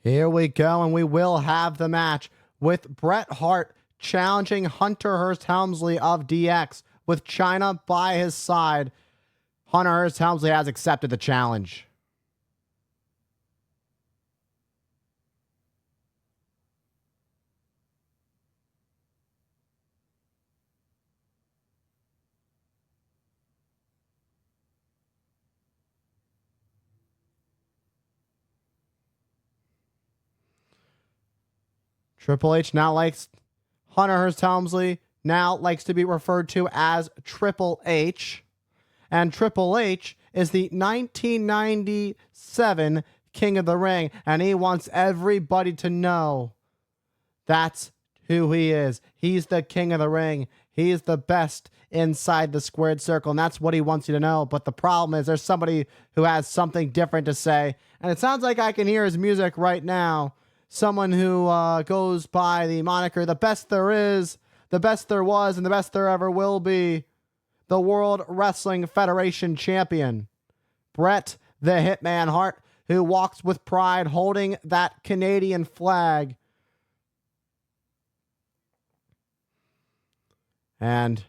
Here we go, and we will have the match with Bret Hart challenging Hunter Hearst Helmsley of DX with China by his side. Hunter Hearst Helmsley has accepted the challenge. Triple H now likes Hunter Hearst Helmsley, now likes to be referred to as Triple H. And Triple H is the 1997 King of the Ring, and he wants everybody to know that's who he is. He's the King of the Ring. He's the best inside the squared circle, and that's what he wants you to know. But the problem is there's somebody who has something different to say, and it sounds like I can hear his music right now. Someone who goes by the moniker, the best there is, the best there was, and the best there ever will be. The World Wrestling Federation champion, Bret the Hitman Hart, who walks with pride holding that Canadian flag. And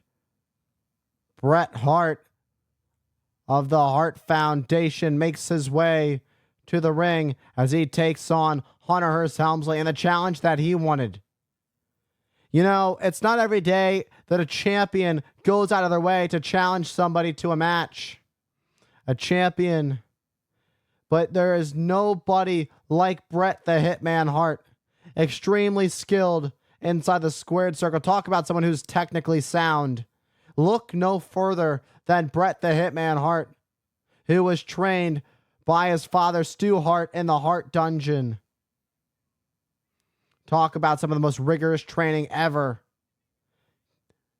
Bret Hart of the Hart Foundation makes his way to the ring as he takes on Hunter Hearst Helmsley in the challenge that he wanted. You know, it's not every day that a champion goes out of their way to challenge somebody to a match. A champion. But there is nobody like Bret the Hitman Hart. Extremely skilled inside the squared circle. Talk about someone who's technically sound. Look no further than Bret the Hitman Hart, who was trained by his father Stu Hart in the Hart Dungeon. Talk about some of the most rigorous training ever.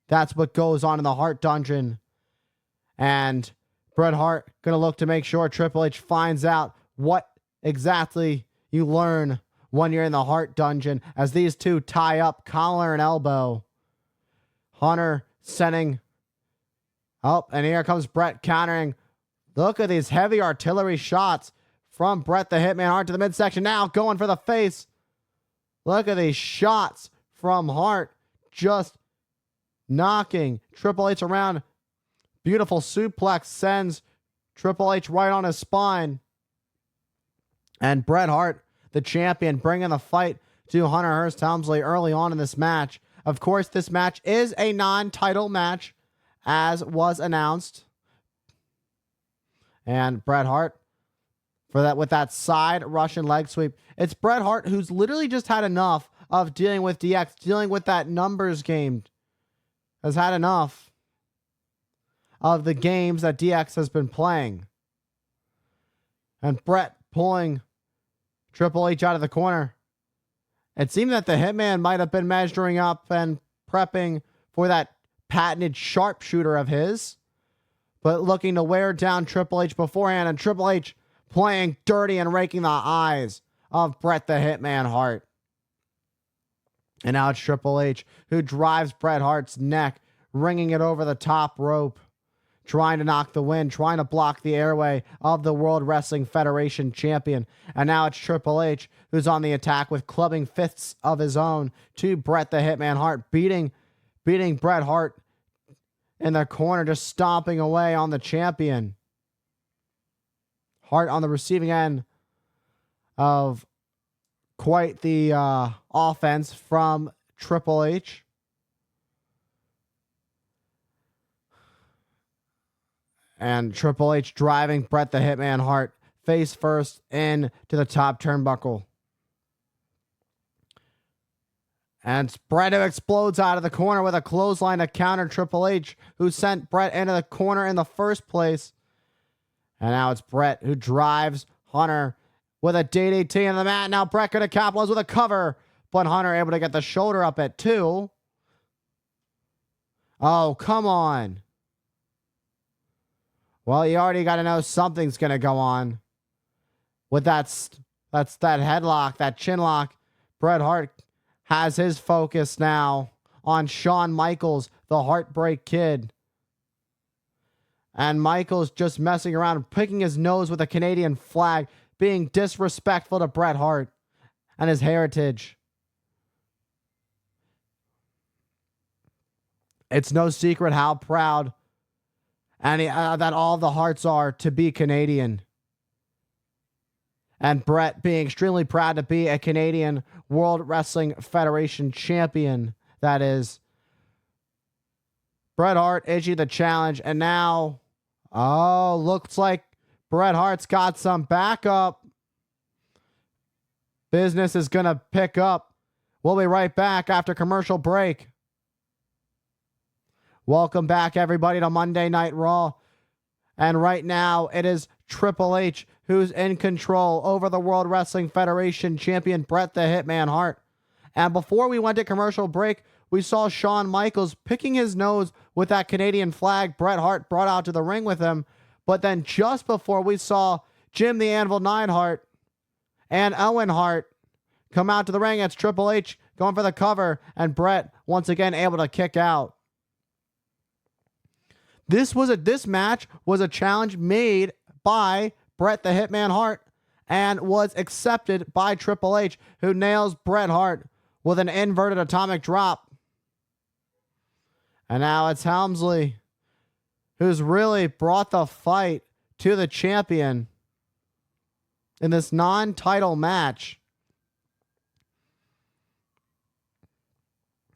That's what goes on in the Hart Dungeon. And Bret Hart going to look to make sure Triple H finds out what exactly you learn when you're in the Hart Dungeon as these two tie up collar and elbow. Hunter sending. Oh, and here comes Bret countering. Look at these heavy artillery shots from Bret the Hitman Hart to the midsection. Now going for the face. Look at these shots from Hart, just knocking Triple H around. Beautiful suplex sends Triple H right on his spine. And Bret Hart, the champion, bringing the fight to Hunter Hearst Helmsley early on in this match. Of course, this match is a non-title match, as was announced. And Bret Hart, for that, with that side Russian leg sweep. It's Bret Hart who's literally just had enough of dealing with DX, dealing with that numbers game. Has had enough of the games that DX has been playing. And Bret pulling Triple H out of the corner. It seemed that the Hitman might have been measuring up and prepping for that patented sharpshooter of his, but looking to wear down Triple H beforehand, and Triple H playing dirty and raking the eyes of Bret the Hitman Hart. And now it's Triple H who drives Bret Hart's neck, ringing it over the top rope, trying to knock the wind, trying to block the airway of the World Wrestling Federation champion. And now it's Triple H who's on the attack with clubbing fists of his own to Bret the Hitman Hart, beating Bret Hart in the corner, just stomping away on the champion. Hart on the receiving end of quite the offense from Triple H. And Triple H driving Bret the Hitman Hart face first into the top turnbuckle. And Bret explodes out of the corner with a clothesline to counter Triple H, who sent Bret into the corner in the first place. And now it's Bret who drives Hunter with a DDT in the mat. Now Bret going to capitalize with a cover, but Hunter able to get the shoulder up at 2. Oh, come on. Well, you already got to know something's going to go on. With that headlock, that chin lock, Bret Hart has his focus now on Shawn Michaels, the Heartbreak Kid. And Michaels just messing around, picking his nose with a Canadian flag, being disrespectful to Bret Hart. and his heritage. It's no secret how proud that all the Harts are to be Canadian. And Bret being extremely proud to be a Canadian World Wrestling Federation champion, that is. Bret Hart issued the challenge, and now, looks like Bret Hart's got some backup. Business is going to pick up. We'll be right back after commercial break. Welcome back, everybody, to Monday Night Raw. And right now, it is Triple H who's in control over the World Wrestling Federation champion Bret the Hitman Hart. And before we went to commercial break, we saw Shawn Michaels picking his nose with that Canadian flag Bret Hart brought out to the ring with him. But then just before, we saw Jim the Anvil Neidhart and Owen Hart come out to the ring. It's Triple H going for the cover, and Bret once again able to kick out. This match was a challenge made by Bret the Hitman Hart and was accepted by Triple H, who nails Bret Hart with an inverted atomic drop. And now it's Helmsley who's really brought the fight to the champion in this non-title match.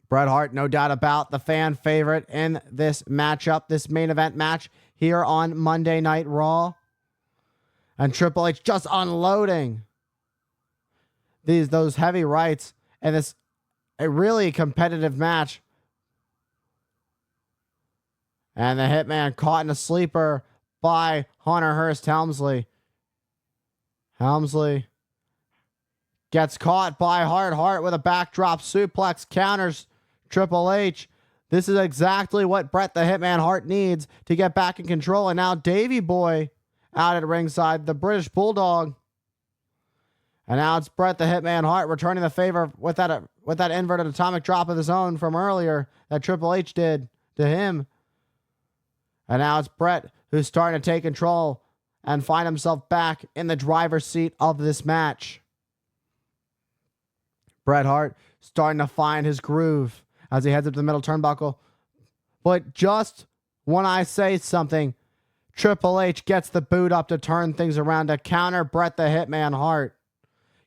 Bret Hart, no doubt about, the fan favorite in this matchup, this main event match here on Monday Night Raw. And Triple H just unloading those heavy rights in this a really competitive match. And the Hitman caught in a sleeper by Hunter Hearst Helmsley. Helmsley gets caught by Hart. Hart with a backdrop suplex counters Triple H. This is exactly what Bret the Hitman Hart needs to get back in control. And now Davey Boy out at ringside, the British Bulldog. And now it's Bret the Hitman Hart returning the favor with that inverted atomic drop of his own from earlier that Triple H did to him. And now it's Bret who's starting to take control and find himself back in the driver's seat of this match. Bret Hart starting to find his groove as he heads up to the middle turnbuckle. But just when I say something, Triple H gets the boot up to turn things around to counter Bret the Hitman Hart.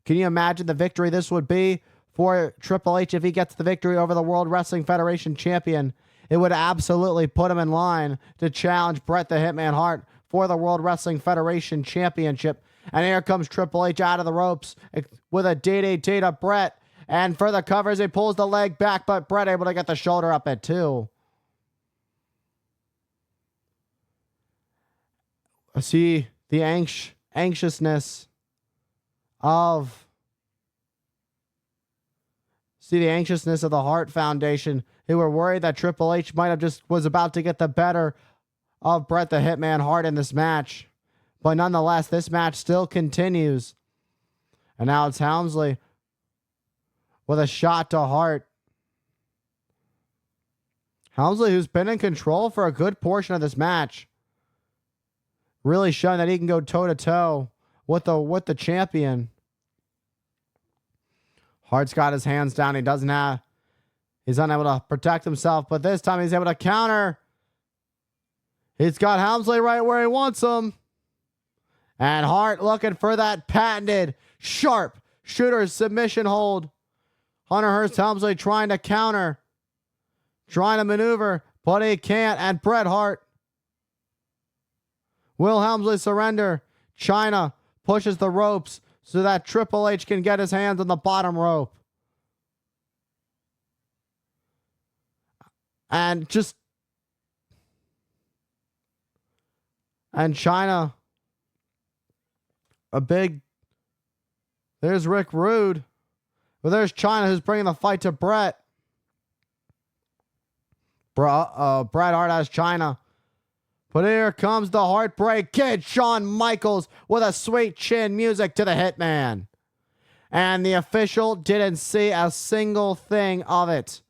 Can you imagine the victory this would be for Triple H if he gets the victory over the World Wrestling Federation champion? It would absolutely put him in line to challenge Bret the Hitman Hart for the World Wrestling Federation championship. And here comes Triple H out of the ropes with a DDT to Bret. And for the covers, he pulls the leg back, but Bret able to get the shoulder up at 2. See the anxiousness of the Hart Foundation, who were worried that Triple H might have was about to get the better of Bret the Hitman Hart in this match. But nonetheless, this match still continues. And now it's Helmsley with a shot to Hart. Helmsley, who's been in control for a good portion of this match, really showing that he can go toe-to-toe with the champion. Hart's got his hands down. He's unable to protect himself, but this time he's able to counter. He's got Helmsley right where he wants him. And Hart looking for that patented, sharp shooter's submission hold. Hunter Hearst Helmsley trying to counter, trying to maneuver, but he can't. And Bret Hart will Helmsley surrender. China pushes the ropes so that Triple H can get his hands on the bottom rope. And China, there's Rick Rude. But there's China who's bringing the fight to Bret. Bret Hart has China. But here comes the Heartbreak Kid, Shawn Michaels, with a sweet chin music to the Hitman. And the official didn't see a single thing of it.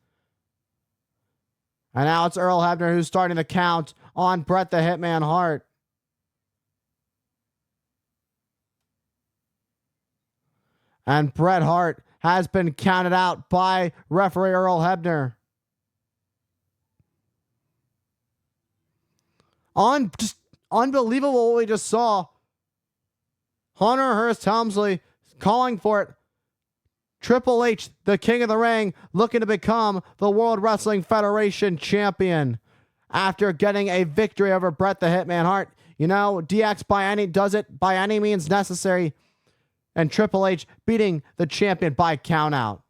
And now it's Earl Hebner who's starting to count on Bret the Hitman Hart. And Bret Hart has been counted out by referee Earl Hebner. Just unbelievable what we just saw. Hunter Hearst Helmsley calling for it. Triple H, the king of the ring, looking to become the World Wrestling Federation champion after getting a victory over Bret the Hitman Hart. You know, DX does it by any means necessary, and Triple H beating the champion by countout.